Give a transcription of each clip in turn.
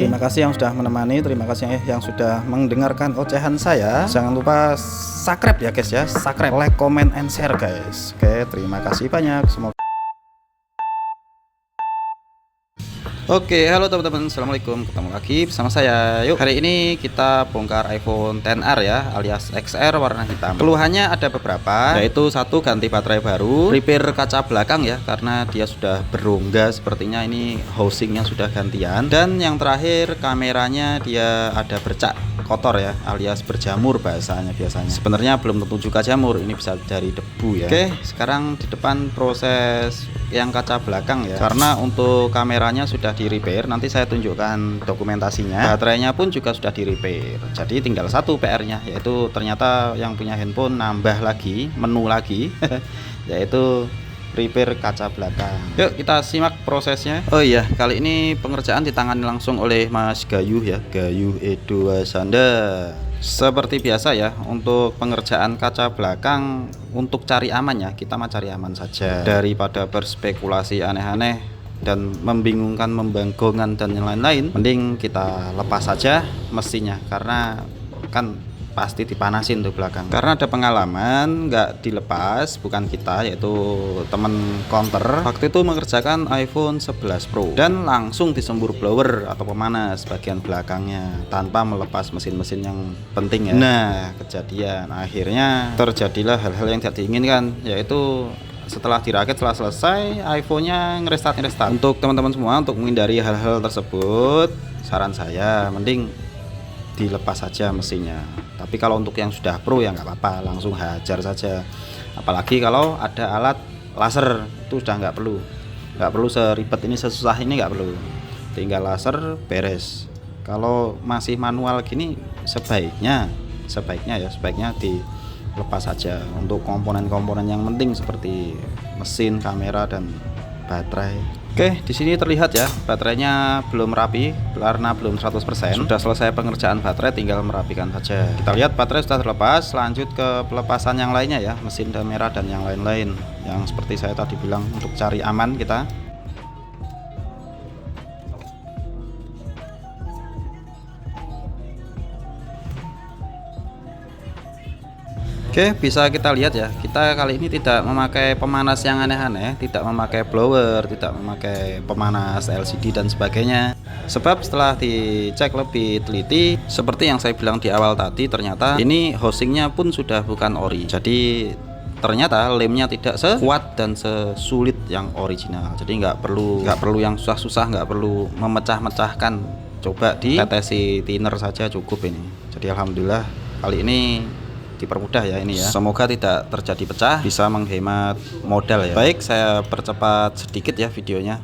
Terima kasih yang sudah menemani, terima kasih yang sudah mendengarkan ocehan saya. Jangan lupa subscribe ya guys ya, subscribe, like, comment, and share guys. Oke, terima kasih banyak. Semoga Oke, halo teman-teman, assalamualaikum, ketemu lagi bersama saya. Yuk, hari ini kita bongkar iPhone XR ya, alias XR warna hitam. Keluhannya ada beberapa, yaitu satu, ganti baterai baru, repair kaca belakang ya, karena dia sudah berongga, sepertinya ini housingnya sudah gantian. Dan yang terakhir, kameranya dia ada bercak kotor ya, alias berjamur bahasanya biasanya. Sebenarnya belum tentu juga jamur, ini bisa dari debu ya. Oke, sekarang di depan proses yang kaca belakang ya, karena untuk kameranya sudah di repair, nanti saya tunjukkan dokumentasinya. Baterainya pun juga sudah di repair, jadi tinggal satu PR nya, yaitu ternyata yang punya handphone nambah lagi menu lagi yaitu repair kaca belakang. Yuk kita simak prosesnya. Oh iya, kali ini pengerjaan ditangani langsung oleh Mas Gayuh ya, Gayuh Edo Wasanda. Seperti biasa ya, untuk pengerjaan kaca belakang, untuk cari aman ya, kita mah cari aman saja daripada berspekulasi aneh-aneh dan membingungkan, membanggongan dan yang lain-lain. Mending kita lepas saja mesinnya, karena kan pasti dipanasin tuh belakang. Karena ada pengalaman nggak dilepas, bukan kita, yaitu temen counter waktu itu mengerjakan iPhone 11 Pro dan langsung disembur blower atau pemanas bagian belakangnya tanpa melepas mesin-mesin yang penting ya. Nah, kejadian akhirnya terjadilah hal-hal yang tidak diinginkan, yaitu setelah dirakit, setelah selesai, iPhone-nya ngerestart. Untuk teman-teman semua, untuk menghindari hal-hal tersebut, saran saya mending dilepas saja mesinnya. Tapi kalau untuk yang sudah pro ya nggak apa-apa, langsung hajar saja. Apalagi kalau ada alat laser, itu sudah nggak perlu seribet ini, sesusah ini nggak perlu, tinggal laser beres. Kalau masih manual gini, sebaiknya dilepas saja untuk komponen-komponen yang penting seperti mesin, kamera, dan baterai. Oke, di sini terlihat ya, baterainya belum rapi karena belum 100%. Sudah selesai pengerjaan baterai, tinggal merapikan saja. Kita lihat baterai sudah terlepas, lanjut ke pelepasan yang lainnya ya, mesin, kamera, dan yang lain-lain. Yang seperti saya tadi bilang, untuk cari aman kita. Oke, bisa kita lihat ya, kita kali ini tidak memakai pemanas yang aneh-aneh, tidak memakai blower, tidak memakai pemanas LCD dan sebagainya. Sebab setelah dicek lebih teliti, seperti yang saya bilang di awal tadi, ternyata ini housingnya pun sudah bukan ori. Jadi ternyata lemnya tidak sekuat dan sesulit yang original. Jadi nggak perlu yang susah-susah, nggak perlu memecah-mecahkan. Coba ditetesi thinner saja cukup ini. Jadi alhamdulillah kali ini dipermudah ya ini ya. Semoga tidak terjadi pecah, bisa menghemat modal ya. Baik, saya percepat sedikit ya videonya.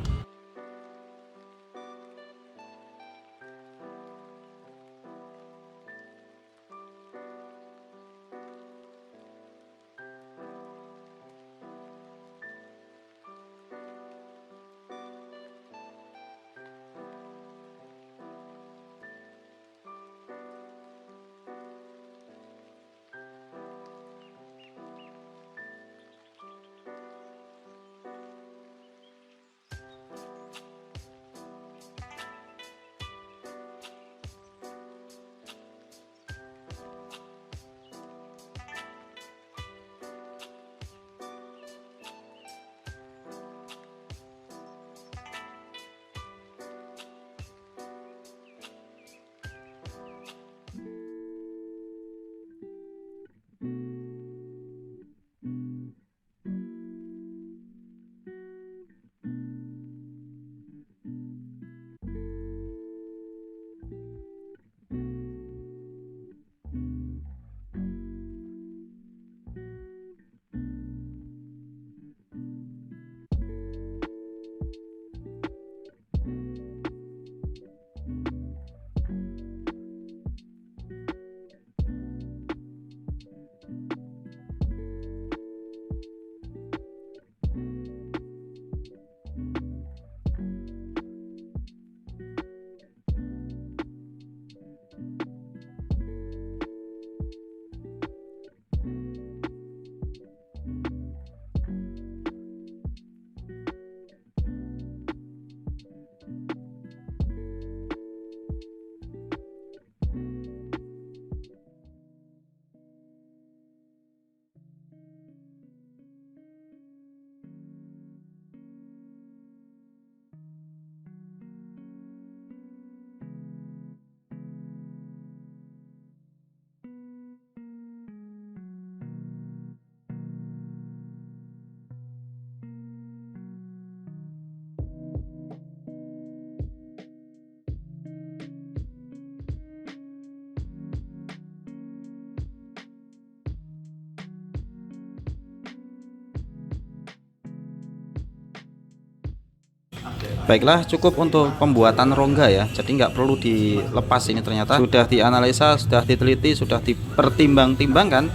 Baiklah, cukup untuk pembuatan rongga ya. Jadi nggak perlu dilepas, ini ternyata sudah dianalisa, sudah diteliti, sudah dipertimbang-timbangkan.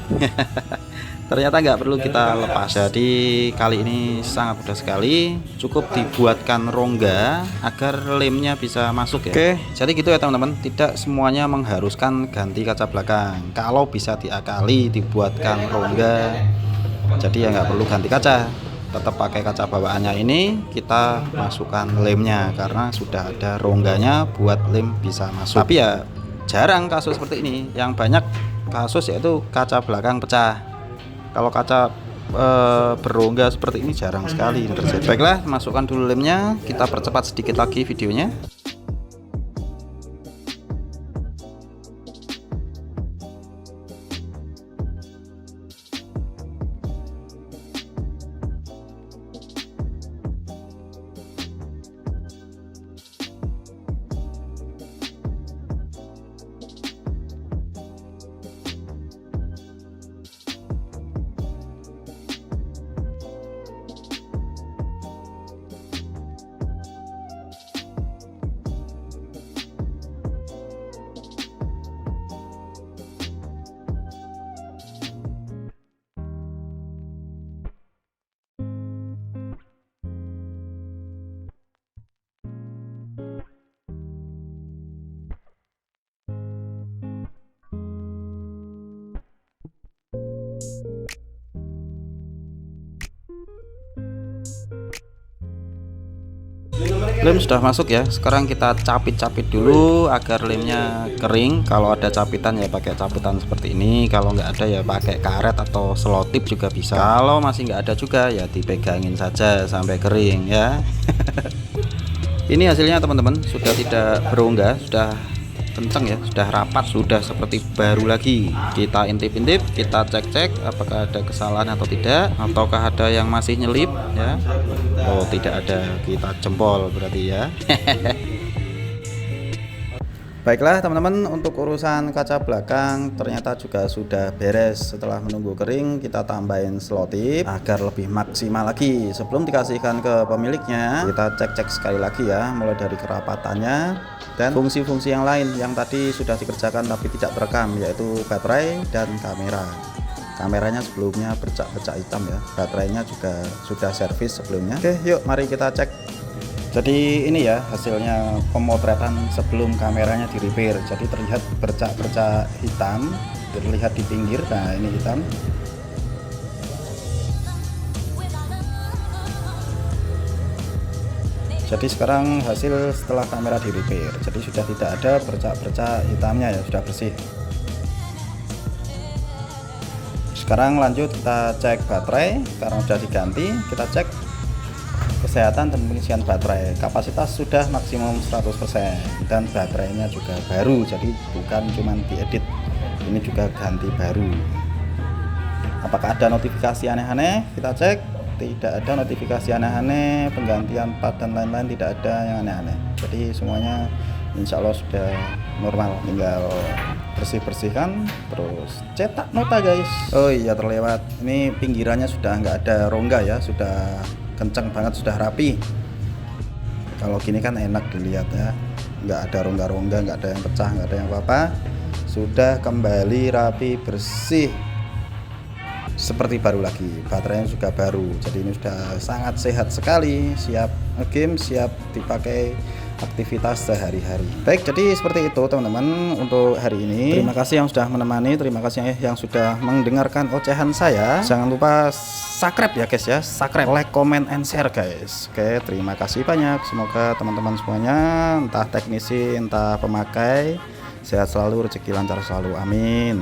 Ternyata nggak perlu kita lepas. Jadi kali ini sangat mudah sekali, cukup dibuatkan rongga agar lemnya bisa masuk ya. Oke, jadi gitu ya teman-teman, tidak semuanya mengharuskan ganti kaca belakang. Kalau bisa diakali, dibuatkan rongga, jadi ya nggak perlu ganti kaca, tetap pakai kaca bawaannya ini, kita masukkan lemnya karena sudah ada rongganya buat lem bisa masuk. Tapi ya jarang kasus seperti ini, yang banyak kasus yaitu kaca belakang pecah. Kalau kaca berongga seperti ini jarang sekali terjadi. Baiklah, masukkan dulu lemnya, kita percepat sedikit lagi videonya. Lem sudah masuk ya. Sekarang kita capit-capit dulu agar lemnya kering. Kalau ada capitan ya pakai capitan seperti ini. Kalau nggak ada ya pakai karet atau selotip juga bisa. Kalau masih nggak ada juga ya dipegangin saja sampai kering ya. Ini hasilnya teman-teman, sudah tidak berongga, sudah kenceng ya, sudah rapat, sudah seperti baru lagi. Kita intip-intip, kita cek-cek apakah ada kesalahan atau tidak, ataukah ada yang masih nyelip ya. Oh, tidak ada, kita jempol berarti ya. Baiklah teman-teman, untuk urusan kaca belakang ternyata juga sudah beres. Setelah menunggu kering, kita tambahin selotip agar lebih maksimal lagi. Sebelum dikasihkan ke pemiliknya, kita cek-cek sekali lagi ya, mulai dari kerapatannya dan fungsi-fungsi yang lain yang tadi sudah dikerjakan tapi tidak terekam, yaitu baterai dan kamera. Kameranya sebelumnya bercak-bercak hitam ya, baterainya juga sudah servis sebelumnya. Oke, yuk mari kita cek. Jadi ini ya hasilnya pemotretan sebelum kameranya di repair. Jadi terlihat bercak-bercak hitam, terlihat di pinggir. Nah ini hitam. Jadi sekarang hasil setelah kamera di repair. Jadi sudah tidak ada bercak-bercak hitamnya ya, sudah bersih. Sekarang lanjut kita cek baterai karena sudah diganti. Kita cek kesehatan dan pengisian baterai. Kapasitas sudah maksimum 100% dan baterainya juga baru, jadi bukan cuma diedit, ini juga ganti baru. Apakah ada notifikasi aneh-aneh? Kita cek, tidak ada notifikasi aneh-aneh, penggantian part dan lain-lain tidak ada yang aneh-aneh. Jadi semuanya insya Allah sudah normal, tinggal bersih-bersihkan terus cetak nota guys. Oh iya terlewat, ini pinggirannya sudah nggak ada rongga ya, sudah kenceng banget, sudah rapi. Kalau gini kan enak dilihat ya, nggak ada rongga-rongga, nggak ada yang pecah, nggak ada yang apa-apa, sudah kembali rapi, bersih seperti baru lagi. Baterainya juga baru, jadi ini sudah sangat sehat sekali, siap game, siap dipakai aktivitas sehari-hari. Baik, jadi seperti itu teman-teman untuk hari ini. Terima kasih yang sudah menemani, terima kasih yang sudah mendengarkan ocehan saya. Jangan lupa subscribe ya guys ya, subscribe, like, comment, and share guys. Oke, terima kasih banyak. Semoga teman-teman semuanya, entah teknisi, entah pemakai, sehat selalu, rezeki lancar selalu, amin.